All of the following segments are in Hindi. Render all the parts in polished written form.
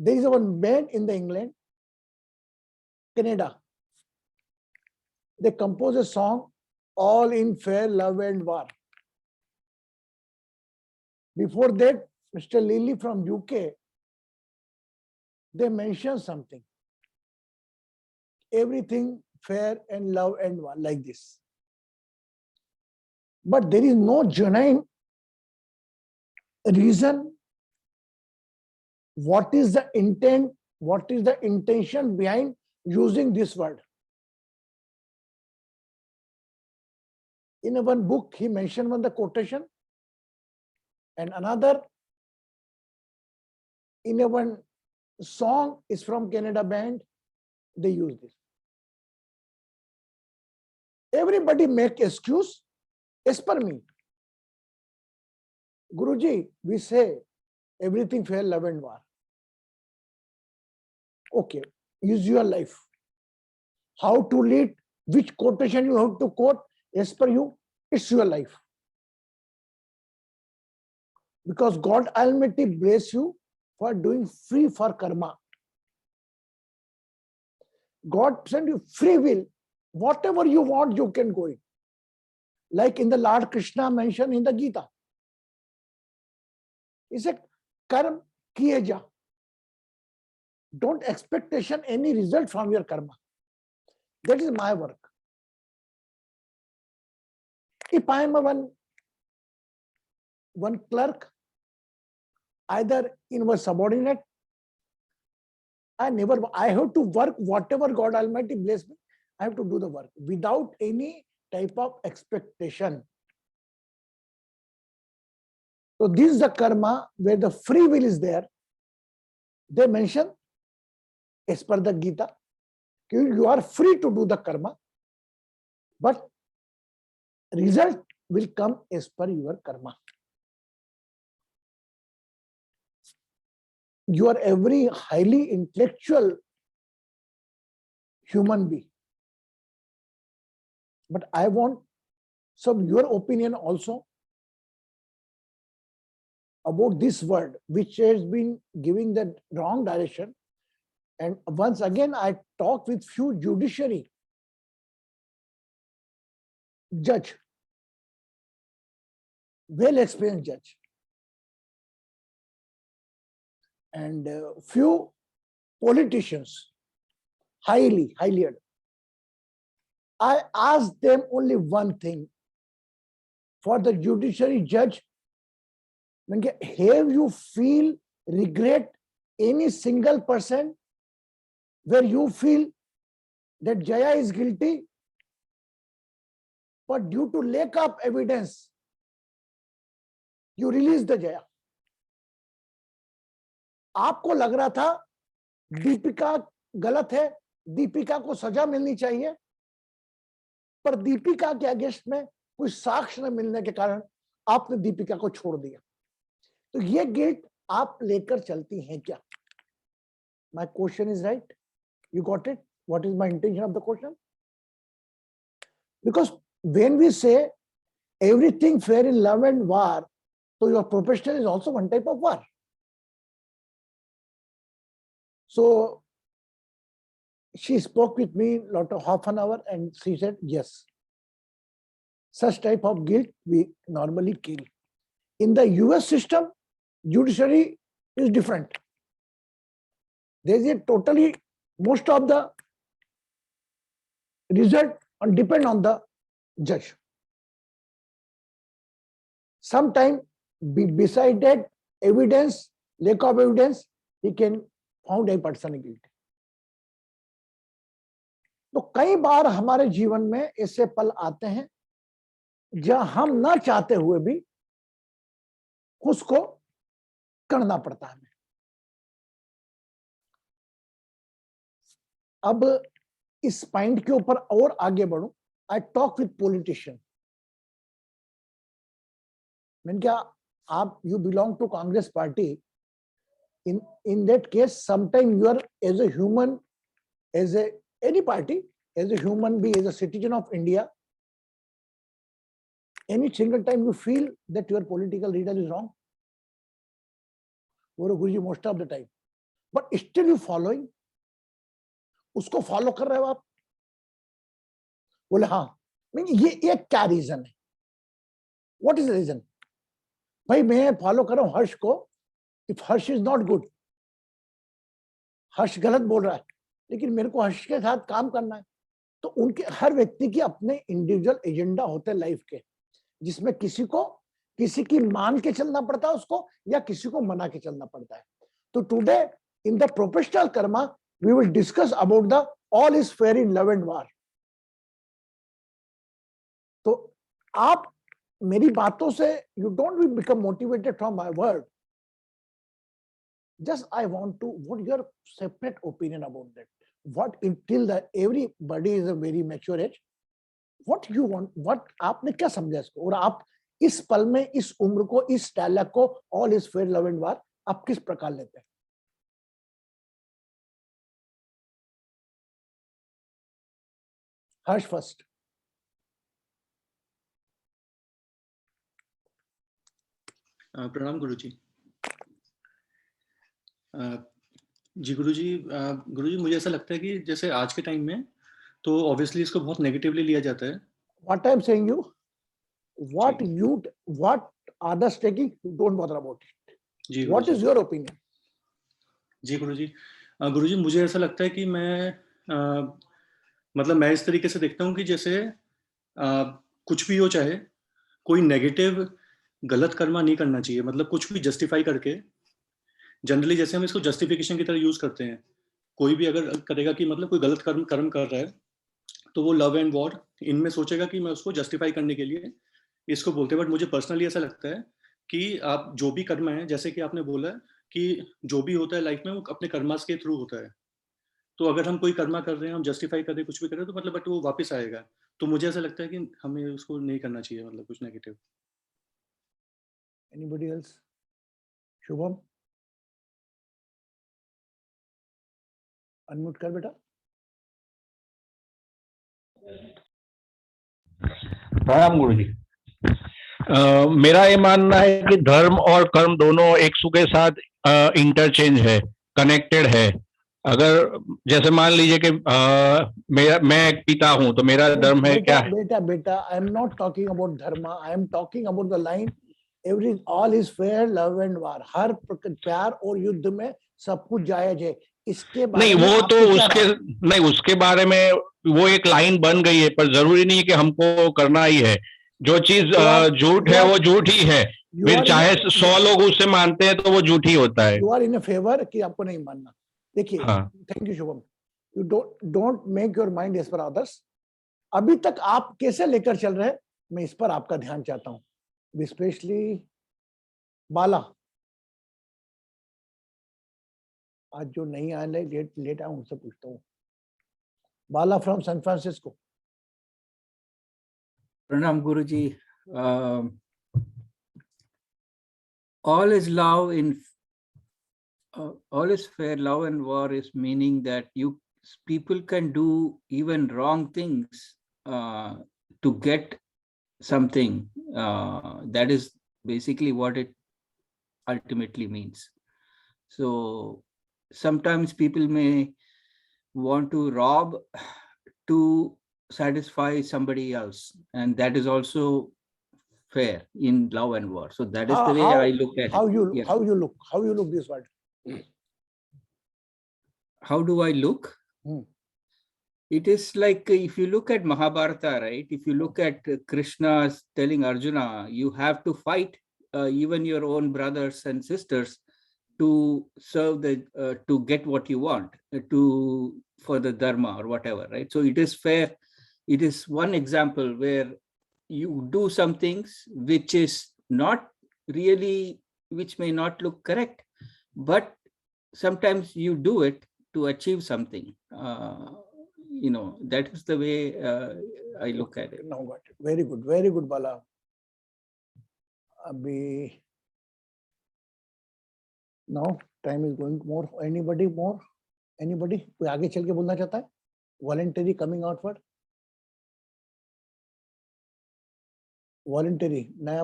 There is one band in the England, Canada. They compose a song, All in Fair Love and War. Before that, Mr. Lilly from UK, they mentioned something. Everything fair and love and war, like this. But there is no genuine reason. What is the intent? What is the intention behind using this word? In one book, he mentioned one the quotation, and another in one song is from Canada band. They use this. Everybody make excuse as per me. Guruji, we say everything fair, love and war. Okay, use your life. How to lead, which quotation you have to quote as per you, it's your life. Because God Almighty bless you for doing free for karma. God send you free will. Whatever you want, you can go in. Like in the Lord Krishna mentioned in the Gita. He said, karma kiye ja. Don't expectation any result from your karma. That is my work. If I am one clerk, either in one subordinate, I have to work whatever God Almighty bless me. I have to do the work without any type of expectation. So this is the karma where the free will is there. They mention as per the Gita, you are free to do the karma, but result will come as per your karma. You are every highly intellectual human being. But I want some your opinion also about this word, which has been giving the wrong direction. And once again, I talked with few judiciary judge, well experienced judge, and few politicians, highly. I asked them only one thing. For the judiciary judge, have you feel regret any single person where you feel that Jaya is guilty, but due to lack of evidence, you release the Jaya? आपको लग रहा था दीपिका गलत है, दीपिका को सजा मिलनी चाहिए, पर दीपिका के अगेंस्ट में कोई साक्ष्य न मिलने के कारण आपने दीपिका को छोड़ दिया. तो ये गिल्ट आप लेकर चलती हैं क्या? My question is right. You got it? What is my intention of the question? Because when we say everything fair in love and war, so your profession is also one type of war. So she spoke with me lot of half an hour and she said, yes, such type of guilt we normally carry. In the US system, judiciary is different. There is a totally, most of the result depend on the judge. Sometime beside that evidence, lack of evidence, he can found a person guilty. तो कई बार हमारे जीवन में ऐसे पल आते हैं जहां हम ना चाहते हुए भी उसको करना पड़ता है. अब इस पॉइंट के ऊपर और आगे बढ़ूं. I talk with politician. मैंने क्या आप you belong to Congress party. in that case, sometime you are as a human, as a any party, as a human being, as a citizen of India, any single time you feel that your political leader is wrong? Guruji, most of the time. But still you following, उसको फॉलो कर रहे हो आप? बोले हाँ। ये क्या रीजन है? What is reason? भाई मैं फॉलो कर रहा हूं हर्ष को, if Harsh is not good, Harsh गलत बोल रहा है, लेकिन मेरे को हर्ष के साथ काम करना है। तो उनके हर व्यक्ति के अपने इंडिविजुअल एजेंडा होते हैं लाइफ के, जिसमें किसी को किसी की मान के चलना पड़ता है उसको, या किसी को मना के चलना पड़ता है। तो today in the professional karma we will discuss about the all is fair in love and war. तो आप मेरी बातों से you don't become motivated from my word, just I want to what your separate opinion about that, what until the everybody is a very mature age, what you want, what आपने क्या समझा इसको, और आप इस पल में इस उम्र को, इस डायलॉग को all is fair love and वार आप किस प्रकार लेते हैं? हर्ष फर्स्ट। प्रणाम गुरुजी। जी गुरुजी मुझे ऐसा लगता है कि जैसे आज के टाइम में तो ऑब्वियसली इसको बहुत नेगेटिवली लिया जाता है। What I am saying you, what others taking, don't bother about it. जी what Guruji. is your opinion? जी गुरुजी मुझे ऐसा लगता है कि मतलब मैं इस तरीके से देखता हूँ कि जैसे कुछ भी हो, चाहे कोई नेगेटिव गलत कर्मा नहीं करना चाहिए। मतलब कुछ भी जस्टिफाई करके, जनरली जैसे हम इसको जस्टिफिकेशन की तरह यूज करते हैं, कोई भी अगर करेगा कि मतलब कोई गलत कर्म कर रहा है तो वो लव एंड वॉर इनमें सोचेगा कि मैं उसको जस्टिफाई करने के लिए इसको बोलते हैं। बट मुझे पर्सनली ऐसा लगता है कि आप जो भी कर्म है, जैसे कि आपने बोला कि जो भी होता है लाइफ में वो अपने कर्मास के थ्रू होता है। तो अगर हम कोई कर्मा कर रहे हैं, हम जस्टिफाई कर रहे हैं, कुछ भी कर रहे हैं, तो मतलब बट वो वापस आएगा। तो मुझे ऐसा लगता है कि हमें उसको नहीं करना चाहिए, मतलब कुछ negative. Anybody else? Shubham unmute कर बेटा। प्रणाम गुरुजी। मेरा ये मानना है कि धर्म और कर्म दोनों एक दूसरे के साथ इंटरचेंज है, कनेक्टेड है। अगर जैसे मान लीजिए कि मैं एक पिता हूं तो मेरा धर्म है क्या? बेटा बेटा I am not talking about dharma, I am talking about the line every all is fair love and war. हर प्यार और युद्ध में सब कुछ जायज है। इसके बारे नहीं, में वो तो आपकी क्या उसके राय? नहीं, उसके बारे में वो एक लाइन बन गई है, पर जरूरी नहीं है कि हमको करना ही है। जो चीज झूठ है वो झूठ ही है, फिर चाहे 100 लोग उससे मानते हैं तो वो झूठ ही होता है। यू आर इन फेवर कि आपको नहीं मानना। देखिए, हाँ। Thank you Shubham. You don't make your mind as per others. अभी तक आप कैसे लेकर चल रहे हैं, मैं इस पर आपका ध्यान चाहता हूं। स्पेशली बाला, आज जो नहीं आए लेट आए उनसे पूछता हूँ। Bala from San Francisco. Pranam Guruji. All is love in all is fair love and war is meaning that people can do even wrong things to get something. That is basically what it ultimately means. So sometimes people may want to rob to satisfy somebody else, and that is also fair in love and war. So that is the way I look at it. How you look this word? How do I look? It is like if you look at Mahabharata, right? If you look at Krishna telling Arjuna, you have to fight even your own brothers and sisters to serve to get what you want, for the dharma or whatever, right? So it is fair. It is one example where you do some things which is not really, which may not look correct, but sometimes you do it to achieve something. That is the way I look at it. No, got it. Very good, Bala. Abhi, now time is going more. Anybody more? Anybody? कोई आगे चल के बोलना चाहता है? Voluntary coming outward. Voluntary नया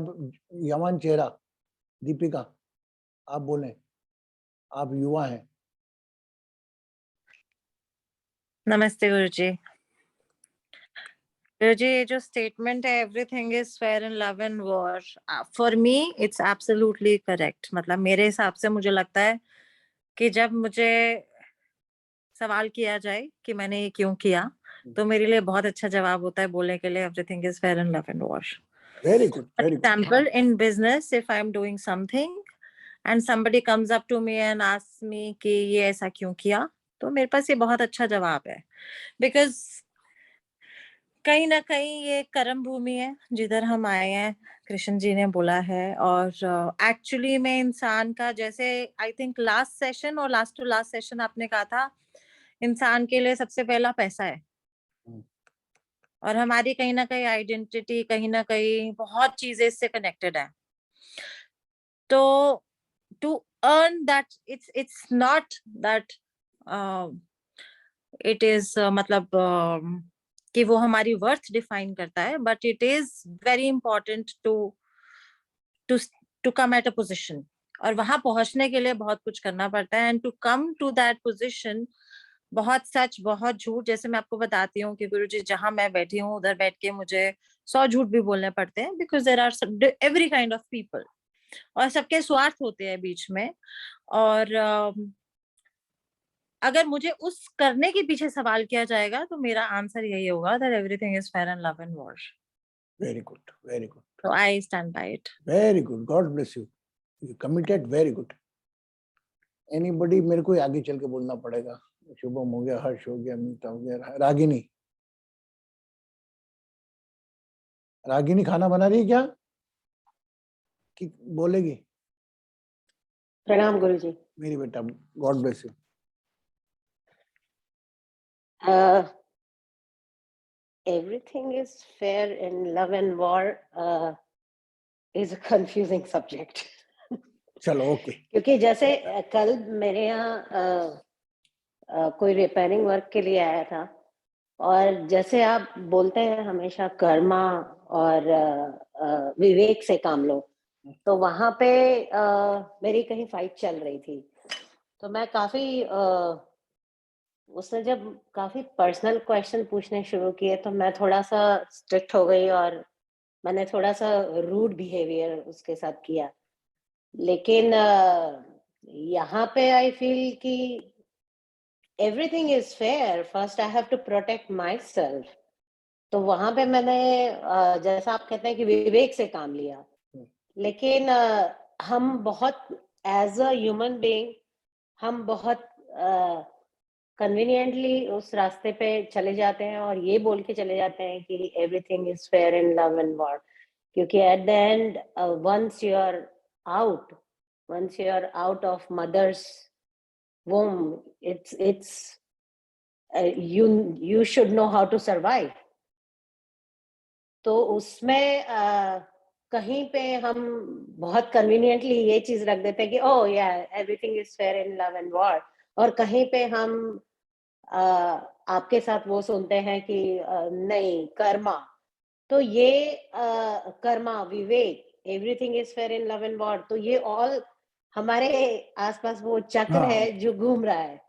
यवान चेहरा, दीपिका, आप बोलें। आप युवा हैं, नमस्ते गुरुजी। गुरुजी, ये जो स्टेटमेंट है everything is fair in love and war, for me it's absolutely correct. मतलब मेरे हिसाब से मुझे लगता है कि जब मुझे सवाल किया जाए कि मैंने ये क्यों किया, तो मेरे लिए बहुत अच्छा जवाब होता है बोलने के लिए everything is fair in love and war. Very good, For very good. example, in business, if I'm doing something and somebody comes up to me and asks me कि ये ऐसा क्यों किया, तो मेरे पास ये बहुत अच्छा जवाब है, because कहीं ना कहीं ये कर्म भूमि है जिधर हम आए हैं, कृष्ण जी ने बोला है। और एक्चुअली में इंसान का, जैसे आई थिंक लास्ट सेशन और लास्ट टू लास्ट सेशन आपने कहा था, इंसान के लिए सबसे पहला पैसा है। और हमारी कहीं ना कहीं आइडेंटिटी, कहीं ना कहीं बहुत चीजें इससे कनेक्टेड है। तो to earn that, it's not that it is मतलब कि वो हमारी वर्थ डिफाइन करता है, but it is very important to to to come at a position. और वहां पहुंचने के लिए बहुत कुछ करना पड़ता है, and to come to that position, बहुत सच बहुत झूठ। जैसे मैं आपको बताती हूँ कि गुरुजी जहां मैं बैठी हूँ उधर बैठ के मुझे 100 झूठ भी बोलने पड़ते हैं, because there are every kind of people, और सबके स्वार्थ होते हैं बीच में। और अगर मुझे उस करने के पीछे सवाल किया जाएगा तो मेरा आंसर यही होगा that everything is fair in love and war. Very good, very good. So I stand by it. Very good, God bless you, you committed, very good. Anybody, मेरे को आगे चल के बोलना पड़ेगा। शुभम हो गया, हर्ष हो गया, अमिता हो गया, रागिनी। रागिनी खाना बना रही है क्या कि बोलेगी? प्रणाम गुरुजी। मेरी बेटा, God bless you. Everything is fair in love and war is a confusing subject. चलो ओके। क्योंकि जैसे कल मेरे यहाँ कोई रिपेयरिंग वर्क के लिए आया था, और जैसे आप बोलते हैं हमेशा कर्मा और विवेक से काम लो, तो वहां पे मेरी कहीं फाइट चल रही थी। तो मैं काफी उसने जब काफी पर्सनल क्वेश्चन पूछने शुरू किए तो मैं थोड़ा सा स्ट्रिक्ट हो गई और मैंने थोड़ा सा रूड बिहेवियर उसके साथ किया। लेकिन यहाँ पे आई फील कि everything is fair, first I have to protect myself. तो वहां पे मैंने जैसा आप कहते हैं कि विवेक से काम लिया। लेकिन हम बहुत एज अ ह्यूमन बीइंग हम बहुत कन्वीनियंटली उस रास्ते पे चले जाते हैं और ये बोल के चले जाते हैं कि everything is fair in love and war. क्योंकि at the end once you are out of mother's womb, it's you should know how to survive. तो उसमें कहीं पे हम बहुत कन्वीनियंटली ये चीज रख देते हैं कि ओह या everything is fair in love and war, और कहीं पे हम आपके साथ वो सुनते हैं कि नहीं कर्मा। तो ये कर्मा, विवेक, everything is fair in love and war, तो ये ऑल हमारे आसपास वो चक्र है जो घूम रहा है।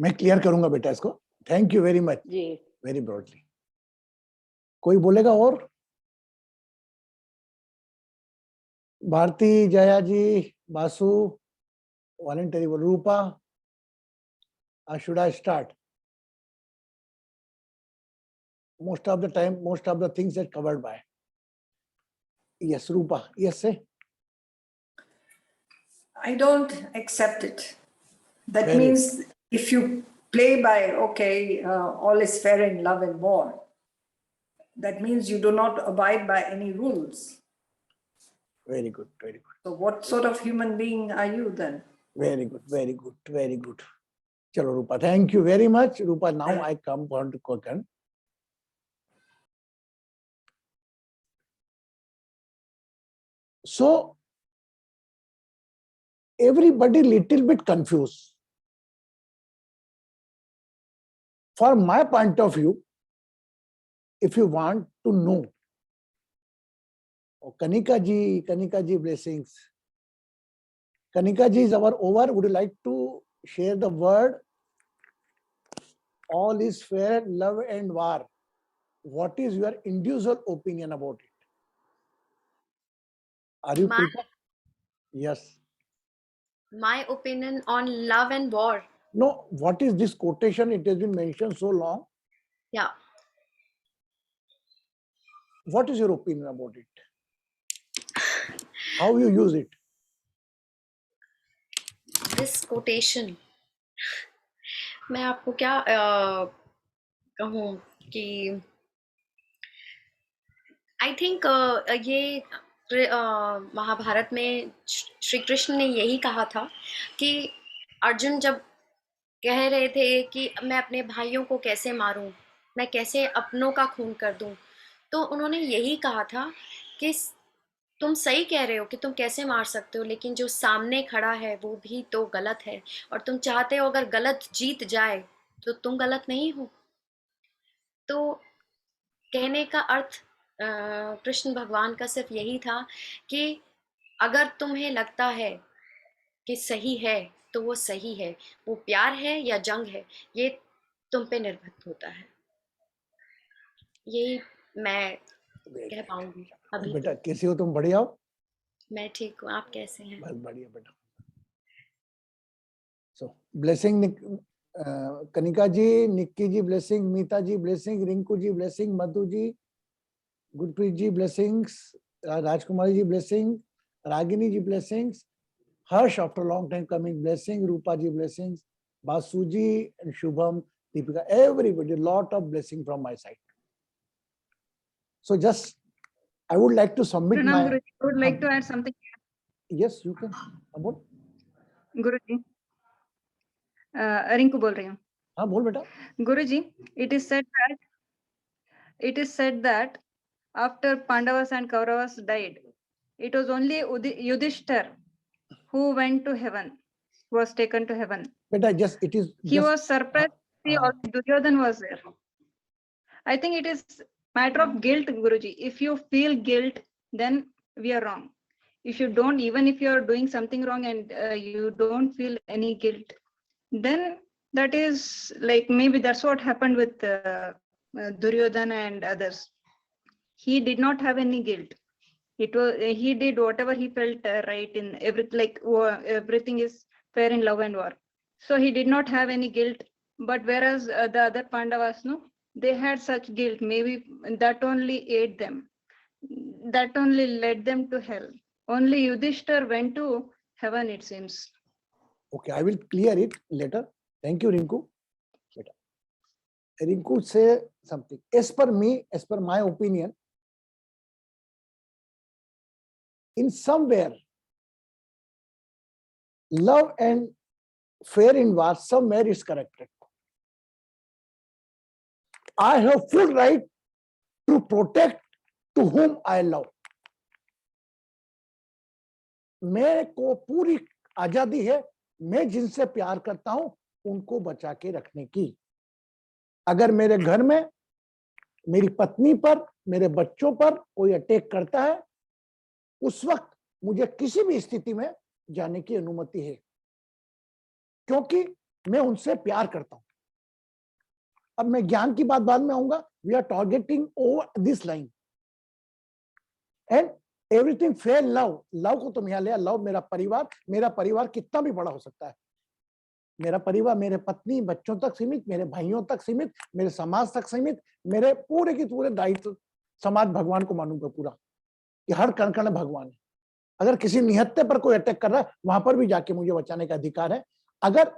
मैं क्लियर करूंगा बेटा इसको। थैंक यू वेरी मच जी, वेरी ब्रॉडली। कोई बोलेगा और? Bharti, Jaya ji, Basu, voluntary, Rupa, should I start? Most of the time, most of the things are covered by. Yes, Rupa. Yes, say. I don't accept it. That Very means if you play by, okay, all is fair in love and war, that means you do not abide by any rules. Very good, very good. So what sort of human being are you then? Very good, very good, very good. Chalo, Rupa. Thank you very much. Rupa, now I come on to Kokan. So, everybody little bit confused. From my point of view, if you want to know, Kanika ji blessings. Kanika ji is our over. Would you like to share the word all is fair, love and war. What is your individual opinion about it? Are you My- prepared? Yes. My opinion on love and war. No, what is this quotation? It has been mentioned so long. Yeah. What is your opinion about it? How you use it? This quotation. मैं आपको क्या कहूँ कि आई थिंक ये महाभारत में श्री कृष्ण ने यही कहा था कि अर्जुन जब कह रहे थे कि मैं अपने भाइयों को कैसे मारूं, मैं कैसे अपनों का खून कर दूं, तो उन्होंने यही कहा था कि तुम सही कह रहे हो कि तुम कैसे मार सकते हो, लेकिन जो सामने खड़ा है वो भी तो गलत है, और तुम चाहते हो अगर गलत जीत जाए तो तुम गलत नहीं हो। तो कहने का अर्थ कृष्ण भगवान का सिर्फ यही था कि अगर तुम्हें लगता है कि सही है तो वो सही है, वो प्यार है या जंग है, ये तुम पे निर्भर होता है। यही मैं कह पाऊंगी अभी। बेटा कैसे हो तुम? बढ़िया हो? मैं ठीक हूँ, आप कैसे हैं? बहुत बढ़िया बेटा। So blessing Kanika ji, Nikki ji blessing, Meeta ji blessing, Rinku ji blessing, Madhu ji, Gurpreet ji blessings, Rajkumari ji blessing, Ragini ji blessings, Harsh after long time coming blessing, Rupa ji blessings, Basu ji and Shubham, Deepika, everybody, lot of blessing from my side. So just I would like to submit Pranam my. Guruji, I would like to add something. Yes, you can. About? Guruji, Rinku बोल रही हूँ. हाँ बोल बेटा. Guruji, it is said that after Pandavas and Kauravas died, it was only Yudhishthir who went to heaven, who was taken to heaven. Beta, just it is. He was surprised to see all Duryodhan was there. I think it is matter of guilt, Guruji. If you feel guilt, then we are wrong. If you don't, even if you are doing something wrong and you don't feel any guilt, then that is like, maybe that's what happened with Duryodhan and others. He did not have any guilt. It was, he did whatever he felt right in everything, like everything is fair in love and war. So he did not have any guilt. But whereas the other Pandavas, no, they had such guilt. Maybe that only aided them. That only led them to hell. Only Yudhishthir went to heaven, it seems. Okay, I will clear it later. Thank you, Rinku. Rinku say something. As per me, as per my opinion, in somewhere, love and fair in war, somewhere is corrected. I have full right to protect to whom I love. मेरे को पूरी आजादी है, मैं जिनसे प्यार करता हूं उनको बचा के रखने की। अगर मेरे घर में मेरी पत्नी पर, मेरे बच्चों पर कोई अटैक करता है, उस वक्त मुझे किसी भी स्थिति में जाने की अनुमति है, क्योंकि मैं उनसे प्यार करता हूं। अब मैं ज्ञान की बात बाद में आऊंगा। We are targeting over this line and everything fair love. Love को तुम यहां ले, लव मेरा परिवार कितना भी बड़ा हो सकता है। मेरा परिवार मेरे पत्नी बच्चों तक सीमित, मेरे भाइयों तक सीमित, मेरे समाज तक सीमित, मेरे पूरे के पूरे दायित्व समाज भगवान को मानूंगा पूरा, कि हर कण कण भगवान है। अगर किसी निहत्ते पर कोई अटैक कर रहा है, वहां पर भी जाके मुझे बचाने का अधिकार है। अगर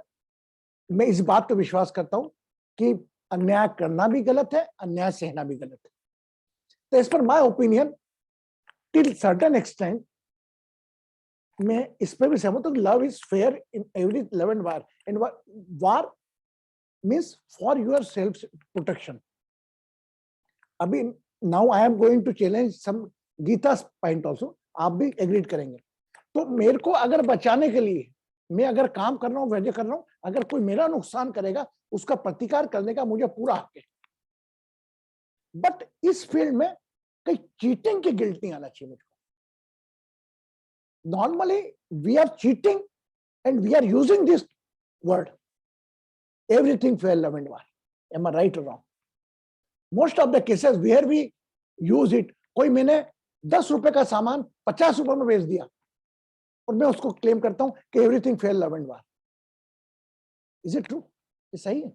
मैं इस बात पे विश्वास करता हूं कि अन्याय करना भी गलत है, अन्याय सहना भी गलत है। तो इस पर my opinion till certain extent मैं इस पर भी सहमत हूं। Love is fair in every love and war, and war means for your self protection. अभी now I am going to challenge some Gita point also, आप भी एग्रीड करेंगे। तो मेरे को अगर बचाने के लिए मैं अगर काम कर रहा हूं, वैसे कर रहा हूं, अगर कोई मेरा नुकसान करेगा उसका प्रतिकार करने का मुझे पूरा हक है। बट इस फील्ड में कहीं चीटिंग की गिल्ट नहीं आना चाहिए मुझको। Normally we are cheating and we are using this word everything fair love and war, Am I right or wrong? Most of the cases where we use it, कोई मैंने 10 रुपए का सामान 50 रुपए में बेच दिया और मैं उसको क्लेम करता हूं कि everything fair love and war. Is it true? ये सही है?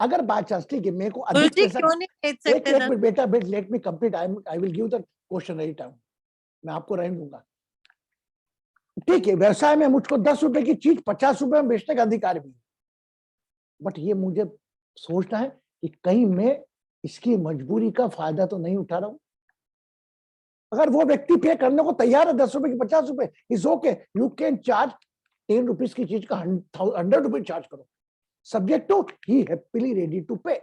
अगर बात चांस ठीक है मेरे को अधिक गुरुजी पैसा, क्यों नहीं बेच एक सकते एक मिनट बेटा, but let me complete, I will give the question any time. मैं आपको रहने दूंगा. ठीक है, व्यवसाय में मुझको 10 रुपए की चीज 50 रुपए में बेचने का अधिकार भी है, बट ये मुझे सोचना है कि कहीं मैं इसकी मजबूरी का फायदा तो नहीं उठा रहा हूं. अगर वो व्यक्ति पे करने को तैयार है 10 रुपए की 50 रुपए, is okay, you can charge 10 rupees की चीज का 100 रुपए चार्ज करो, subject to he happily ready to pay.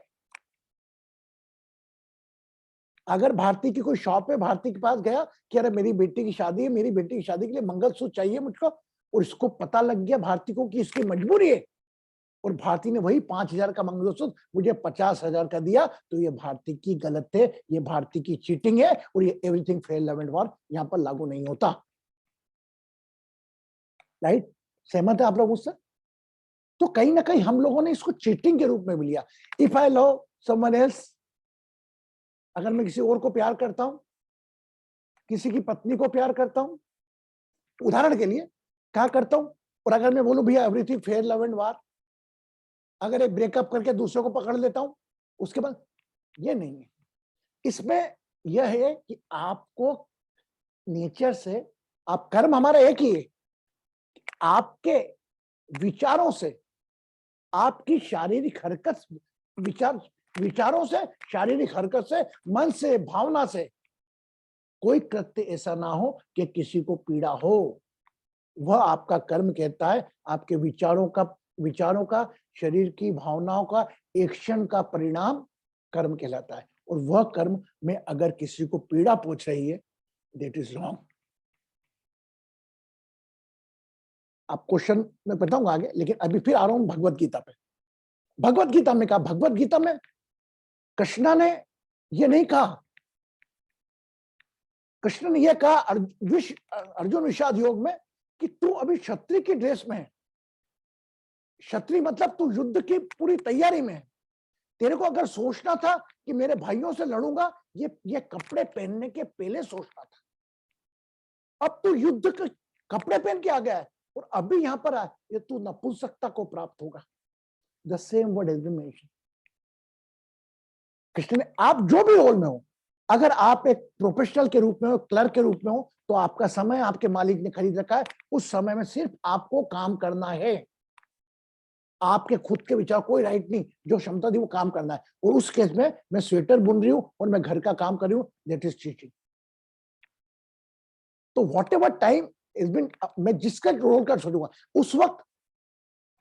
अगर भारती की कोई शॉप है, भारती के पास गया कि अरे मेरी बेटी की शादी है, मेरी बेटी की शादी के लिए मंगलसूत्र चाहिए मुझको, और इसको पता लग गया भारती को कि इसकी मजबूरी है, और भारती ने वही 5,000 का मंगलसूत्र मुझे 50,000 का दिया, तो ये भारती की गलत है, ये भारती की चीटिंग है, और ये everything fair love and war यहां पर लागू नहीं होता. राइट? सहमत है आप लोग उससे? तो कहीं ना कहीं हम लोगों ने इसको चीटिंग के रूप में भी लिया. If I love someone else, अगर मैं किसी और को प्यार करता हूं, किसी की पत्नी को प्यार करता हूं, उदाहरण के लिए क्या करता हूं, और अगर मैं बोलूं भैया एवरीथिंग फेयर लव एंड वार, अगर एक ब्रेकअप करके दूसरे को पकड़ लेता हूं, उसके बाद ये नहीं है. इसमें यह है कि आपको नेचर से, आप कर्म हमारा एक ही है, आपके विचारों से, आपकी शारीरिक हरकत, विचारों से, शारीरिक हरकत से, मन से, भावना से कोई कृत्य ऐसा ना हो कि किसी को पीड़ा हो. वह आपका कर्म कहता है. आपके विचारों का, शरीर की भावनाओं का एक्शन का परिणाम कर्म कहलाता है, और वह कर्म में अगर किसी को पीड़ा पहुंच रही है, दैट इज रॉन्ग. आप क्वेश्चन में बताऊंगा आगे, लेकिन अभी फिर आ रहा हूं भगवत गीता पे. भगवत गीता में कहा, भगवत गीता में कृष्णा ने यह नहीं कहा, कृष्ण ने यह कहा अर्जुन विषाद योग में कि तू अभी क्षत्रिय की ड्रेस में है. क्षत्रिय मतलब तू युद्ध की पूरी तैयारी में है. तेरे को अगर सोचना था कि मेरे भाइयों से लड़ूंगा, ये कपड़े पहनने के पहले सोचना था. अब तू युद्ध के कपड़े पहन के आ गया है, और अभी यहां पर आए, ये तू नपुंसकता को प्राप्त होगा. The same word has been mentioned. Krishna ने, आप जो भी रोल में हो, अगर आप एक प्रोफेशनल के रूप में हो, क्लर्क के रूप में हो, तो आपका समय आपके मालिक ने खरीद रखा है. उस समय में सिर्फ आपको काम करना है. आपके खुद के विचार, कोई राइट नहीं, जो क्षमता दी वो काम करना है. और उस केस में मैं स्वेटर बुन रही हूं और मैं घर का काम कर रही हूं, दैट इज चीटिंग. तो what ever time is been, मैं जिसका रोल कर सोचूंगा उस वक्त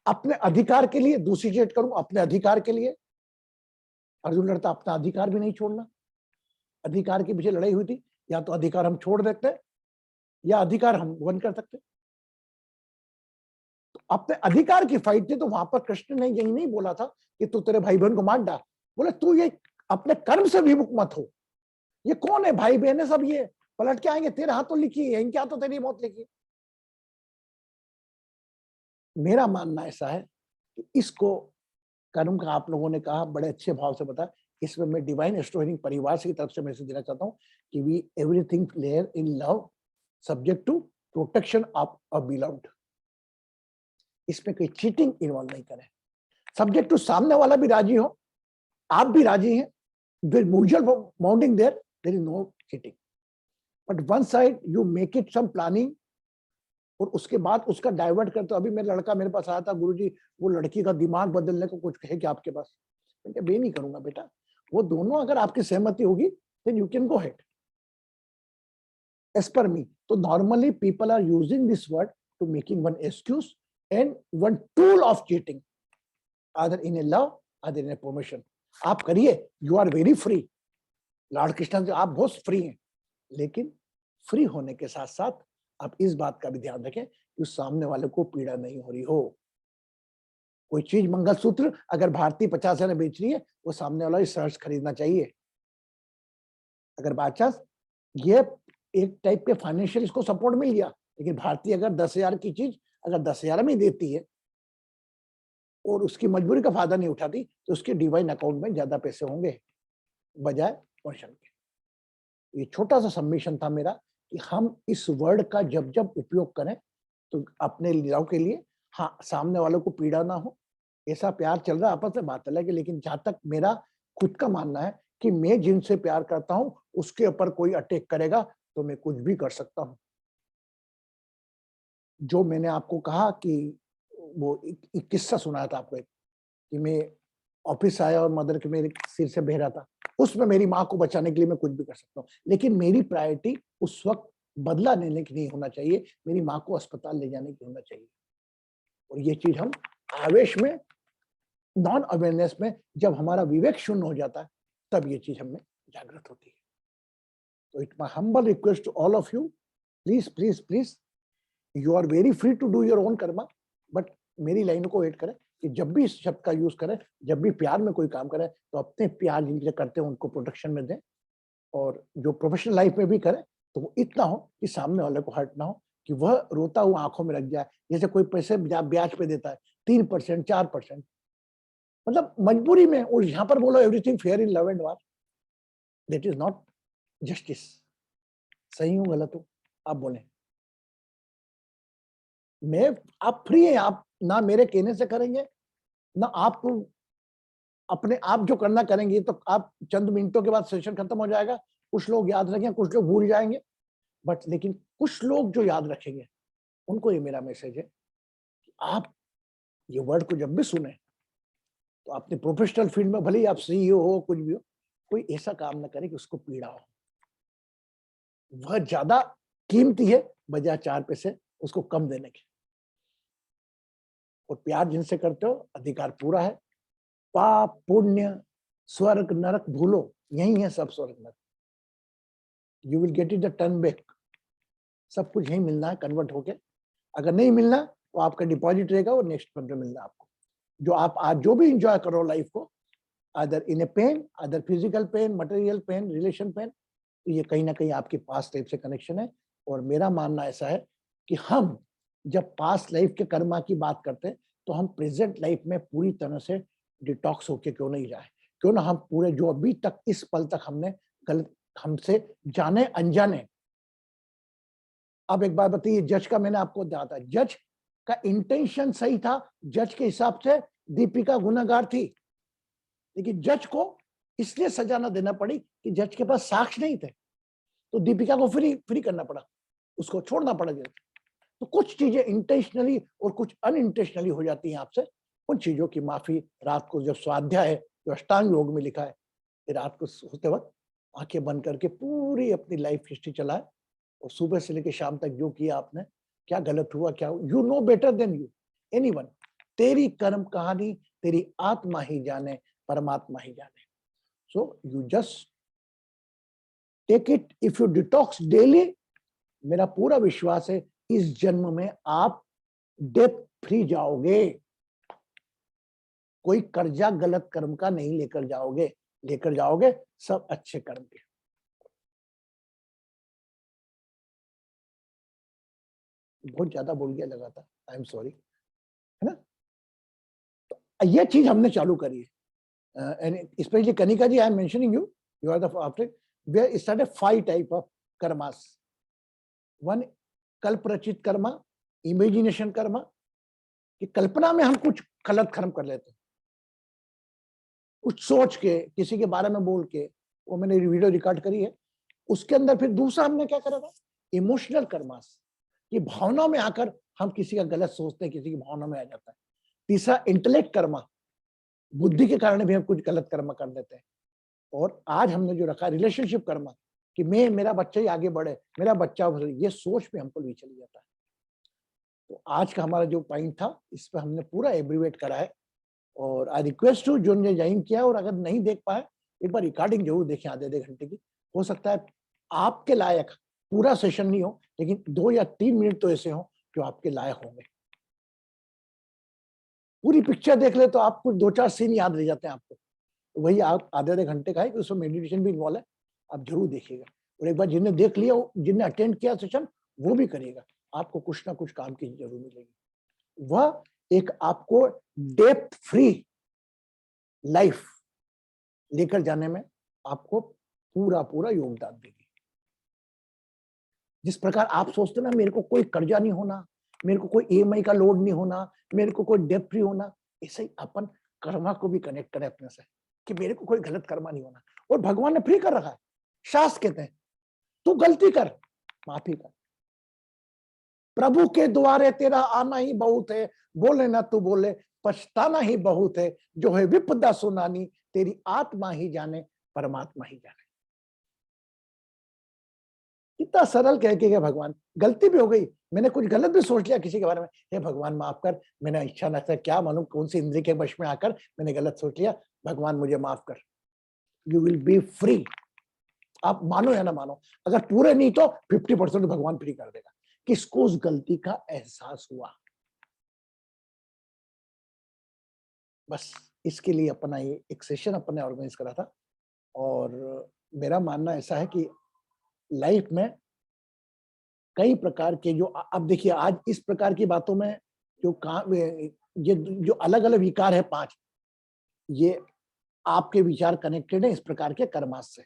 अपने अधिकार के लिए दूसरी चीज करूंगा. अपने अधिकार के लिए अर्जुन लड़ता, अपना अधिकार भी नहीं छोड़ना. अधिकार के पीछे लड़ाई हुई थी, या तो अधिकार हम छोड़ देते हैं, या अधिकार हम वन कर सकते. तो अपने अधिकार की फाइट थी. तो वहां पर कृष्ण ने यही नहीं बोला था कि तू तेरे भाई बहन को मार डाल, बोले तू ये अपने कर्म से विमुख मत हो. ये कौन है भाई बहन है सब, ये पलट के आएंगे, तेरे हाथों लिखी है, इनके हाथों तेरी मौत लिखी है. मेरा मानना ऐसा है कि इसको कर्म का, आप लोगों ने कहा बड़े अच्छे भाव से बता, इसमें मैं डिवाइन एस्ट्रोइंग परिवार की तरफ से मैसेज देना चाहता हूं कि we everything fair in love subject to protection of a beloved. इसमें कोई चीटिंग इन्वॉल्व नहीं करें. सब्जेक्ट टू सामने वाला भी राजी हो, आप भी राजी हैं, mutual bonding there is no cheating. But one side you make it some planning, और उसके बाद उसका डाइवर्ट करते हो. अभी मेरा लड़का मेरे पास आया था, गुरुजी वो लड़की का दिमाग बदलने को कुछ है क्या आपके पास? मैं नहीं करूंगा बेटा. वो दोनों अगर आपकी सहमति होगी, then you can go head. As per me, तो normally people are using this word to making one excuse and one tool of cheating, other in A love, आदर इन ए प्रमोशन. आप करिए, you are very free. Lord Krishna से आप बहुत फ्री हैं, लेकिन फ्री होने के साथ साथ आप इस बात का भी ध्यान रखें कि उस सामने वाले को पीड़ा नहीं हो रही हो. कोई चीज, मंगलसूत्र अगर भारतीय 50,000 में बेच रही है, वो सामने वाला सर्च खरीदना चाहिए. अगर बाय चांस ये एक टाइप के फाइनेंशियल इसको सपोर्ट मिल गया, लेकिन भारतीय अगर 10,000 की चीज अगर 10,000 में देती है, और उसकी मजबूरी का फायदा नहीं उठाती तो उसके डिवाइन अकाउंट में ज्यादा पैसे होंगे बजाय वर्षन के। ये छोटा सा सबमिशन था मेरा कि हम इस वर्ड का जब जब उपयोग करें तो अपने लाभ के लिए, हाँ सामने वालों को पीड़ा ना हो, ऐसा प्यार चल रहा है आपस में बात अलग है, लेकिन जहां तक मेरा खुद का मानना है कि मैं जिनसे प्यार करता हूं उसके ऊपर कोई अटैक करेगा तो मैं कुछ भी कर सकता हूं। जो मैंने आपको कहा कि वो एक किस्सा सुनाया था आपको कि मैं ऑफिस आया और मदर के मेरे सिर से बह रहा था, उसमें मेरी माँ को बचाने के लिए मैं कुछ भी कर सकता हूँ, लेकिन मेरी प्रायोरिटी उस वक्त बदला लेने की नहीं होना चाहिए, मेरी माँ को अस्पताल ले जाने की होना चाहिए। और ये चीज हम आवेश में, नॉन अवेयरनेस में, जब हमारा विवेक शून्य हो जाता है तब ये चीज हमें जागृत होती है। तो it my humble request to all of you, please please please, you are very free to do your own karma, but मेरी लाइन को वेट करें कि जब भी इस शब्द का यूज करें, जब भी प्यार में कोई काम करें तो अपने प्यार जिनसे करते हैं उनको प्रोटेक्शन में दें, और जो प्रोफेशनल लाइफ में भी करें तो वो इतना हो कि सामने वाले को हर्ट ना हो, कि वह रोता हुआ आंखों में लग जाए। जैसे कोई पैसे ब्याज पे देता है 3%, 4%, मतलब मजबूरी में, और यहाँ पर बोलो everything fair in love and war, that is not justice. सही हूँ गलत हूँ आप बोले? मैं, आप फ्री हैं, आप ना मेरे कहने से करेंगे ना आप अपने आप जो करना करेंगे, तो आप चंद मिनटों के बाद सेशन खत्म हो जाएगा, कुछ लोग याद रखेंगे, कुछ लोग भूल जाएंगे, बट लेकिन कुछ लोग जो याद रखेंगे उनको ये मेरा मैसेज है कि आप ये वर्ड को जब भी सुने तो अपने प्रोफेशनल फील्ड में, भले ही आप सीईओ हो, कुछ भी हो, कोई ऐसा काम ना करे कि उसको पीड़ा हो। वह ज्यादा कीमती है बजाय 4 पैसे उसको कम देने के। और प्यार जिनसे करते हो अधिकार पूरा है। पाप पुण्य स्वर्ग नरक भूलो, यही है सब स्वर्ग नरक। You will get it the turn back, सब कुछ यही मिलना है कन्वर्ट होके। अगर नहीं मिलना तो आपका डिपॉजिट रहेगा और नेक्स्ट मंथ में मिलना आपको। जो आप आज जो भी इंजॉय करो लाइफ को, other in a pain, other physical pain, material pain, relation pain, तो ये कहीं ना कहीं आपकी पास्ट लाइफ से कनेक्शन है। और मेरा मानना ऐसा है कि हम जब पास्ट लाइफ के कर्मा की बात करते हैं तो हम प्रेजेंट लाइफ में पूरी तरह से डिटॉक्स होके क्यों नहीं जाए, क्यों ना हम पूरे जो अभी तक इस पल तक हमने गलत, हमसे जाने अनजाने। अब एक बात बताइए, जज का मैंने आपको बताया था, जज का इंटेंशन सही था, जज के हिसाब से दीपिका गुनहगार थी, लेकिन जज को इसलिए सजा न देना पड़ी कि जज के पास साक्ष्य नहीं थे, तो दीपिका को फ्री करना पड़ा, उसको छोड़ना पड़ा जेल। तो कुछ चीजें इंटेंशनली और कुछ अनइंटेंशनली हो जाती हैं आपसे, उन चीजों की माफी रात को जब स्वाध्याय है, जो अष्टांग योग में लिखा है, रात को सोते वक्त आंखें बंद करके पूरी अपनी लाइफ हिस्ट्री चलाए, और सुबह से लेकर शाम तक जो किया आपने, क्या गलत हुआ, क्या, you know better than you anyone. तेरी कर्म कहानी तेरी आत्मा ही जाने, परमात्मा ही जाने। So you just take it, if you detox daily, मेरा पूरा विश्वास है इस जन्म में आप डेथ फ्री जाओगे। कोई कर्जा गलत कर्म का नहीं लेकर जाओगे सब अच्छे कर्म के। बहुत ज्यादा बोल गया लगा था, आई एम सॉरी, है ना। तो ये चीज हमने चालू करी है, specially Kanika ji, I am mentioning you, you are the after where started 5 type of karmas. 1 कल्प रचित कर्मा, इमेजिनेशन कर्मा, कि कल्पना में हम कुछ गलत कर्म कर लेते हैं, कुछ सोच के, किसी के बारे में बोल के, वो मैंने वीडियो रिकॉर्ड करी है। उसके अंदर फिर दूसरा हमने क्या करा था, इमोशनल कर्मास, कि भावना में आकर हम किसी का गलत सोचते हैं, किसी की भावना में आ जाता है। तीसरा इंटेलेक्ट कर्मा, बुद्धि के कारण भी हम कुछ गलत कर्म कर देते हैं। और आज हमने जो रखा रिलेशनशिप कर्मा, कि मैं, मेरा बच्चा ही आगे बढ़े, मेरा बच्चा, ये सोच में हमको भी चली जाता है। तो आज का हमारा जो पॉइंट था, इस पर हमने पूरा एब्रीवेट करा है। और आई रिक्वेस्ट टू जो ने ज्वाइन किया, और अगर नहीं देख पाए एक बार रिकॉर्डिंग जरूर देखें, आधे घंटे की। हो सकता है आपके लायक पूरा सेशन नहीं हो, लेकिन 2 या 3 मिनट तो ऐसे हो जो आपके लायक होंगे। पूरी पिक्चर देख ले तो आपको 2-4 सीन याद रह जाते हैं आपको, तो वही आप आधे घंटे का है, कि उसमें मेडिटेशन भी इन्वॉल्व है, आप जरूर देखिएगा। और एक बार जिन्होंने देख लिया, जिन्होंने अटेंड किया सेशन, वो भी करिएगा, आपको कुछ ना कुछ काम की जरूर मिलेगी। वह एक आपको डेप्थ फ्री लाइफ लेकर जाने में आपको पूरा पूरा योगदान देगी। जिस प्रकार आप सोचते ना मेरे को कोई कर्जा नहीं होना, मेरे को कोई ईएमआई का लोड नहीं होना, मेरे को कोई डेट फ्री होना, ऐसे ही अपन कर्मा को भी कनेक्ट करें अपने से कि मेरे को कोई गलत कर्मा नहीं होना। और भगवान ने फ्री कर रखा है। शास्त्र कहते हैं तू गलती कर, माफी कर, प्रभु के द्वारे तेरा आना ही बहुत है, बोले ना तू बोले पछताना ही बहुत है, जो है विपदा सुनानी तेरी आत्मा ही जाने, परमात्मा ही जाने। कितना सरल कह के गया भगवान। गलती भी हो गई, मैंने कुछ गलत भी सोच लिया किसी के बारे में, हे भगवान माफ कर, मैंने इच्छा न था, क्या मालूम कौन सी इंद्रिय के वश में आकर मैंने गलत सोच लिया, भगवान मुझे माफ कर। You will B free. आप मानो या ना मानो, अगर पूरे नहीं तो 50% भगवान फ्री कर देगा। किसको उस गलती का एहसास हुआ, बस इसके लिए अपना ये एक सेशन अपने ऑर्गेनाइज करा था। और मेरा मानना ऐसा है कि लाइफ में कई प्रकार के जो अब देखिए आज इस प्रकार की बातों में जो ये जो अलग अलग विकार है 5, ये आपके विचार कनेक्टेड है इस प्रकार के कर्मास से।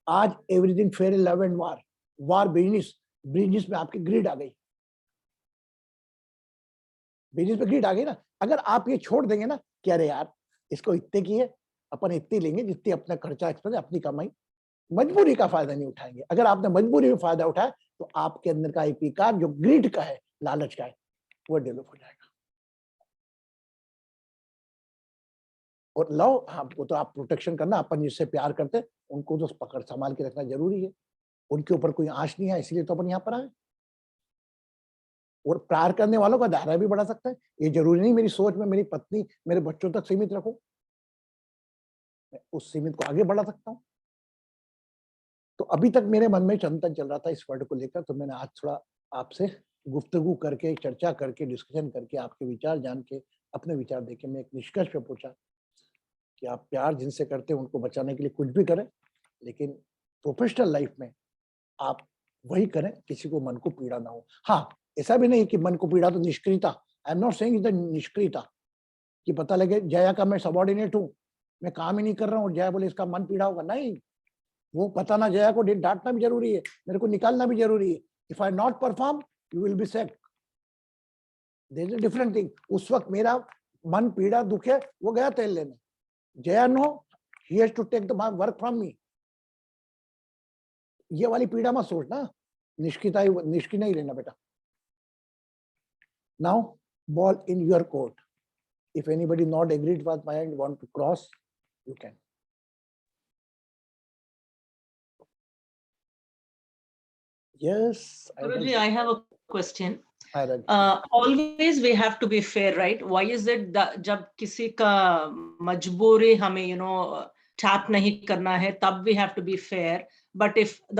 आज everything fair in love and war, war business में आपकी ग्रीड आ गई, बिजनेस में ग्रीड आ गई ना। अगर आप ये छोड़ देंगे ना कि अरे यार इसको इतने की है, अपन इतनी लेंगे जितनी अपना खर्चा एक्सपेंस, अपनी कमाई, मजबूरी का फायदा नहीं उठाएंगे। अगर आपने मजबूरी में फायदा उठाया तो आपके अंदर का एक विकार जो ग्रीड का है, लालच का है, वो डेवलप हो जाएगा। और लव, हाँ वो तो आप प्रोटेक्शन करना, अपन जिससे प्यार करते उनको तो पकड़ संभाल के रखना जरूरी है। उनके ऊपर कोई आंच नहीं है, इसलिए तो अपन यहाँ पर आए। और प्यार करने वालों का दायरा भी बढ़ा सकता है। ये जरूरी नहीं मेरी सोच में मेरी पत्नी मेरे बच्चों तक सीमित रखूं, मैं उस सीमित को आगे बढ़ा सकता हूं। तो अभी तक मेरे मन में चिंतन चल रहा था इस वर्ड को लेकर, तो मैंने आज थोड़ा आपसे गुफ्तगू करके, चर्चा करके, डिस्कशन करके, आपके विचार जान के, अपने विचार देके मैं एक निष्कर्ष पे पहुंचा कि आप प्यार जिनसे करते हैं उनको बचाने के लिए कुछ भी करें, लेकिन प्रोफेशनल लाइफ में आप वही करें किसी को मन को पीड़ा ना हो। हाँ, ऐसा भी नहीं कि मन को पीड़ा तो निष्क्रियता, आई एम नॉट सेइंग द निष्क्रियता कि पता लगे जया का मैं सबॉर्डिनेट हूं, मैं काम ही नहीं कर रहा हूँ, जया बोले इसका मन पीड़ा होगा, नहीं। वो पता ना, जया को डांटना भी जरूरी है, मेरे को निकालना भी जरूरी है। If I not perform you will be sack, there is a different thing. उस वक्त मेरा मन पीड़ा दुख है, वो गया तेल लेने, Jaya no he has to take the work from me. ये वाली पीड़ा मत सोचना, निष्क्रिय नहीं रहना बेटा। Now ball in your court. If anybody not agreed with my end want to cross, you can. Yes. Guruji, I have a question. Hi, Raj. Always we have to be fair, right? Why is it that जब किसी का मजबूरी हमें tap नहीं करना है, तब we have to be fair. But if the